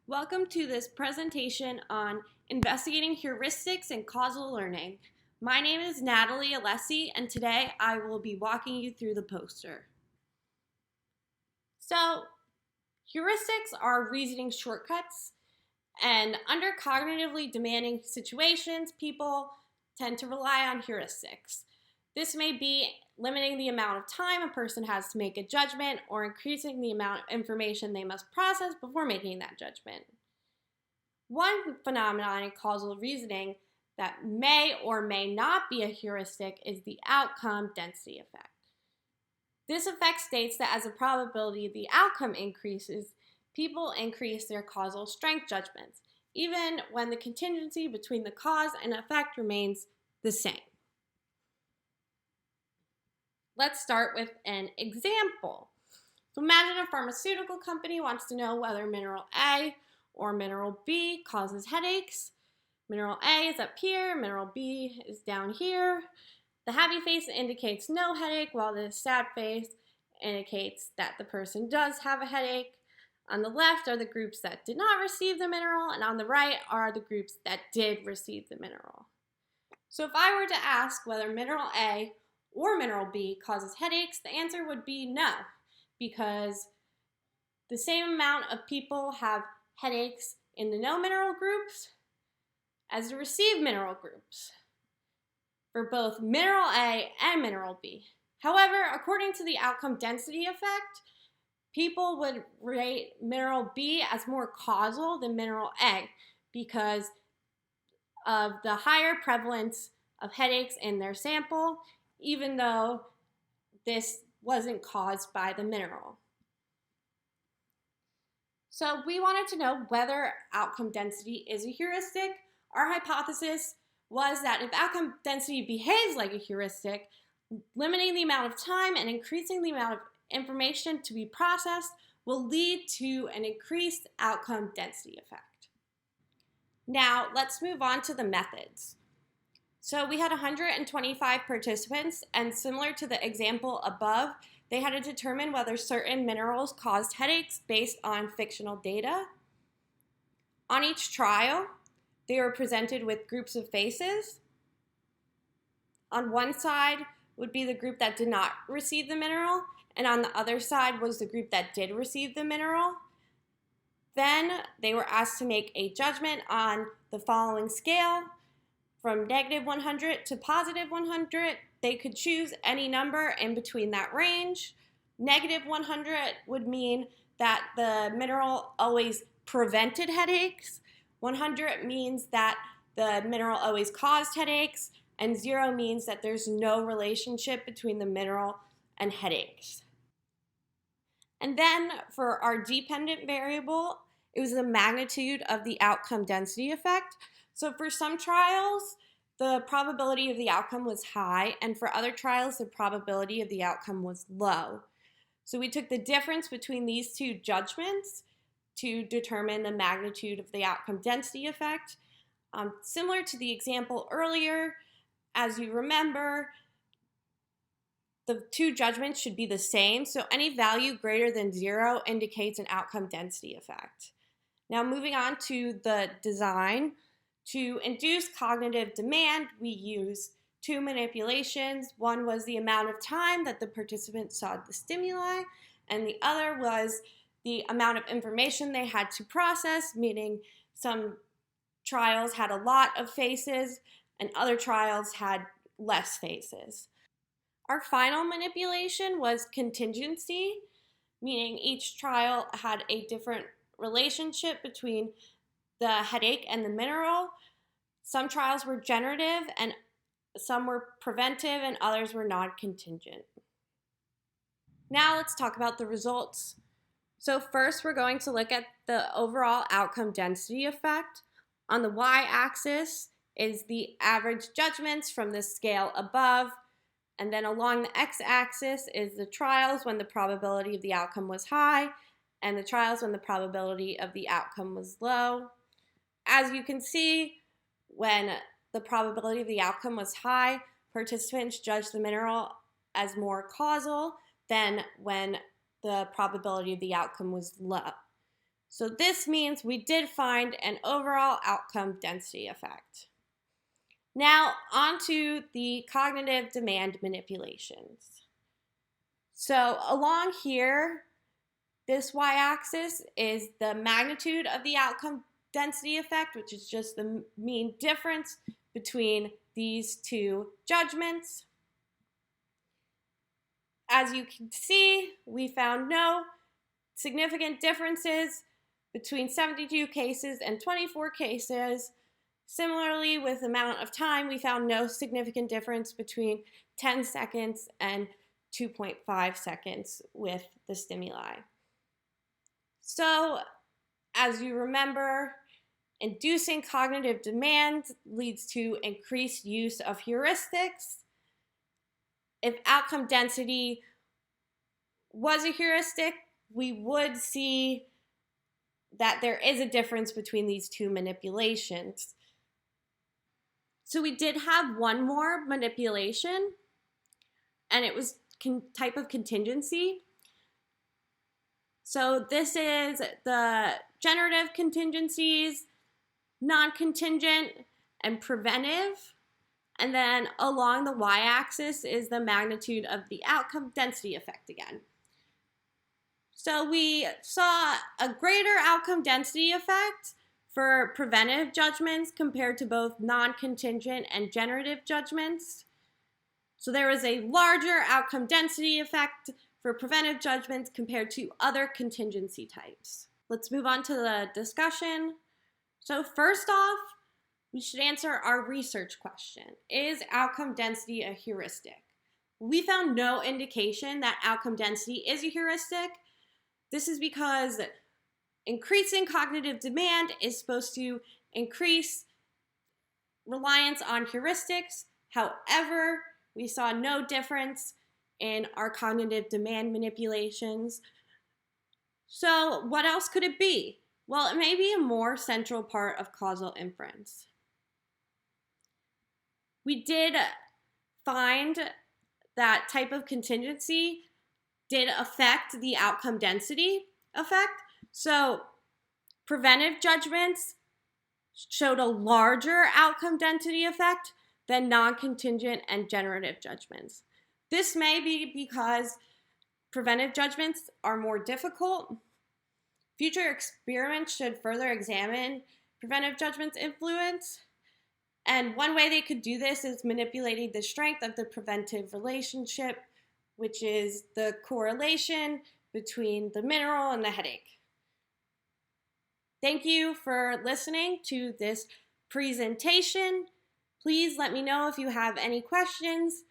Welcome to this presentation on investigating heuristics and causal learning. My name is Natalie Alessi, and today I will be walking you through the poster. So, heuristics are reasoning shortcuts, and under cognitively demanding situations, people tend to rely on heuristics. This may be limiting the amount of time a person has to make a judgment or increasing the amount of information they must process before making that judgment. One phenomenon in causal reasoning that may or may not be a heuristic is the outcome density effect. This effect states that as the probability of the outcome increases, people increase their causal strength judgments, even when the contingency between the cause and effect remains the same. Let's start with an example. So imagine a pharmaceutical company wants to know whether mineral A or mineral B causes headaches. Mineral A is up here, mineral B is down here. The happy face indicates no headache, while the sad face indicates that the person does have a headache. On the left are the groups that did not receive the mineral, and on the right are the groups that did receive the mineral. So if I were to ask whether mineral A or mineral B causes headaches, the answer would be no, because the same amount of people have headaches in the no mineral groups as the received mineral groups for both mineral A and mineral B. However, according to the outcome density effect, people would rate mineral B as more causal than mineral A because of the higher prevalence of headaches in their sample, even though this wasn't caused by the mineral. So we wanted to know whether outcome density is a heuristic. Our hypothesis was that if outcome density behaves like a heuristic, limiting the amount of time and increasing the amount of information to be processed will lead to an increased outcome density effect. Now let's move on to the methods. So we had 125 participants, and similar to the example above, they had to determine whether certain minerals caused headaches based on fictional data. On each trial, they were presented with groups of faces. On one side would be the group that did not receive the mineral, and on the other side was the group that did receive the mineral. Then they were asked to make a judgment on the following scale. From negative 100 to positive 100, they could choose any number in between that range. Negative 100 would mean that the mineral always prevented headaches. 100 means that the mineral always caused headaches. And 0 means that there's no relationship between the mineral and headaches. And then for our dependent variable, it was the magnitude of the outcome density effect. So for some trials, the probability of the outcome was high, and for other trials, the probability of the outcome was low. So we took the difference between these two judgments to determine the magnitude of the outcome density effect. Similar to the example earlier, as you remember, the two judgments should be the same, so any value greater than 0 indicates an outcome density effect. Now moving on to the design. To induce cognitive demand, we used two manipulations. One was the amount of time that the participants saw the stimuli, and the other was the amount of information they had to process, meaning some trials had a lot of faces and other trials had less faces. Our final manipulation was contingency, meaning each trial had a different relationship between the headache and the mineral. Some trials were generative and some were preventive and others were non-contingent. Now let's talk about the results. So first we're going to look at the overall outcome density effect. On the y-axis is the average judgments from the scale above, and then along the x-axis is the trials when the probability of the outcome was high and the trials when the probability of the outcome was low. As you can see, when the probability of the outcome was high, participants judged the mineral as more causal than when the probability of the outcome was low. So this means we did find an overall outcome density effect. Now on to the cognitive demand manipulations. So along here, this y-axis is the magnitude of the outcome density effect, which is just the mean difference between these two judgments. As you can see, we found no significant differences between 72 cases and 24 cases. Similarly, with the amount of time, we found no significant difference between 10 seconds and 2.5 seconds with the stimuli. So, as you remember, inducing cognitive demand leads to increased use of heuristics. If outcome density was a heuristic, we would see that there is a difference between these two manipulations. So we did have one more manipulation, and it was type of contingency. So this is the generative contingencies, non-contingent, and preventive. And then along the y-axis is the magnitude of the outcome density effect again. So we saw a greater outcome density effect for preventive judgments compared to both non-contingent and generative judgments. So there was a larger outcome density effect for preventive judgments compared to other contingency types. Let's move on to the discussion. So first off, we should answer our research question. Is outcome density a heuristic? We found no indication that outcome density is a heuristic. This is because increasing cognitive demand is supposed to increase reliance on heuristics. However, we saw no difference in our cognitive demand manipulations. So what else could it be? Well, it may be a more central part of causal inference. We did find that type of contingency did affect the outcome density effect. So preventive judgments showed a larger outcome density effect than non-contingent and generative judgments. This may be because preventive judgments are more difficult. Future experiments should further examine preventive judgments' influence. And one way they could do this is manipulating the strength of the preventive relationship, which is the correlation between the mineral and the headache. Thank you for listening to this presentation. Please let me know if you have any questions.